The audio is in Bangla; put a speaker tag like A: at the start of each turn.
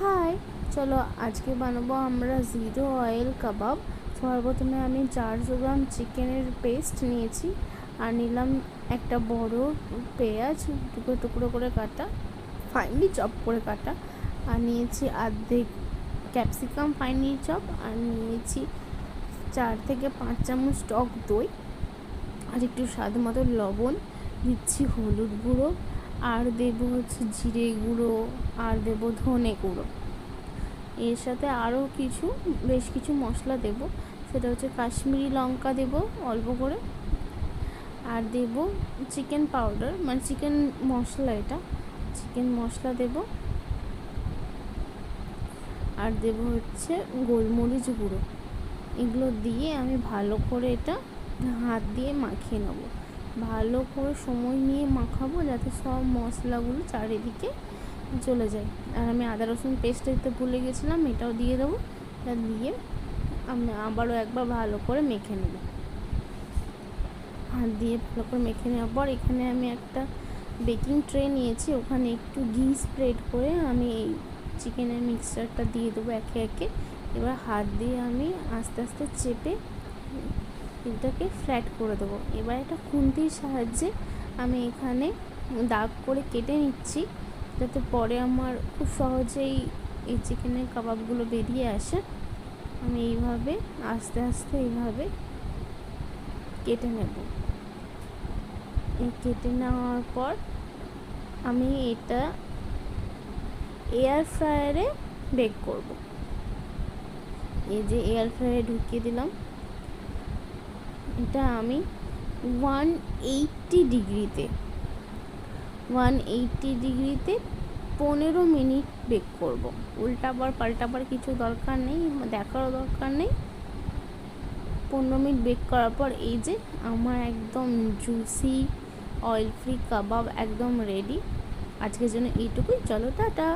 A: হাই, চলো আজকে বানাবো আমরা জিরো অয়েল কাবাব। সর্বপ্রথমে আমি 400 গ্রাম চিকেনের পেস্ট নিয়েছি আর নিলাম একটা বড় পেঁয়াজ টুকরো টুকরো করে কাটা, ফাইনলি চপ করে কাটা, আর নিয়েছি অর্ধেক ক্যাপসিকাম ফাইনলি চপ, আর নিয়েছি 4 থেকে 5 চামচ টক দই, আর একটু স্বাদ মতো লবণ দিচ্ছি, হলুদ গুঁড়ো, আর দেবো হচ্ছে জিরে গুঁড়ো, আর দেবো ধনে গুঁড়ো। এর সাথে আরও বেশ কিছু মশলা দেব, সেটা হচ্ছে কাশ্মীরি লঙ্কা দেব অল্প করে, আর দেব চিকেন পাউডার, মানে চিকেন মশলা, এটা চিকেন মশলা দেব, আর দেব হচ্ছে গোলমরিচ গুঁড়ো। এগুলো দিয়ে আমি ভালো করে এটা হাত দিয়ে মাখিয়ে নেবো, ভালো করে সময় নিয়ে মাখাবো যাতে সব মশলাগুলো চারিদিকে চলে যায়। আর আমি আদা রসুন পেস্ট দিতে ভুলে গেছিলাম, এটাও দিয়ে দেবো। এটা দিয়ে আমি আবারও একবার ভালো করে মেখে নেব। হাত দিয়ে ভালো করে মেখে নেওয়ার পর এখানে আমি একটা বেকিং ট্রে নিয়েছি, ওখানে একটু ঘি স্প্রেড করে আমি এই চিকেনের মিক্সচারটা দিয়ে দেবো একে একে। এবার হাত দিয়ে আমি আস্তে আস্তে চেপে এটাকে ফ্ল্যাট করে দেবো। এবার একটা খুন্তির সাহায্যে আমি এখানে দাগ করে কেটে নিচ্ছি, যাতে পরে আমার খুব সহজেই এই চিকেনের কাবাবগুলো বেরিয়ে আসে। আমি এইভাবে আস্তে আস্তে এইভাবে কেটে নেব। এই কেটে নেওয়ার পর আমি এটা এয়ার ফ্রায়ারে বেক করব। এই যে এয়ার ফ্রায়ারে ঢুকিয়ে দিলাম, এটা আমি 180 ডিগ্রিতে 15 মিনিট বেক করব। উল্টাবার পাল্টাবার কিছু দরকার নেই, দেখারও দরকার নেই। 15 মিনিট বেক করার পর এই যে আমার একদম জুসি অয়েল ফ্রি কাবাব একদম রেডি। আজকের জন্য এইটুকুই, চলো টাটা।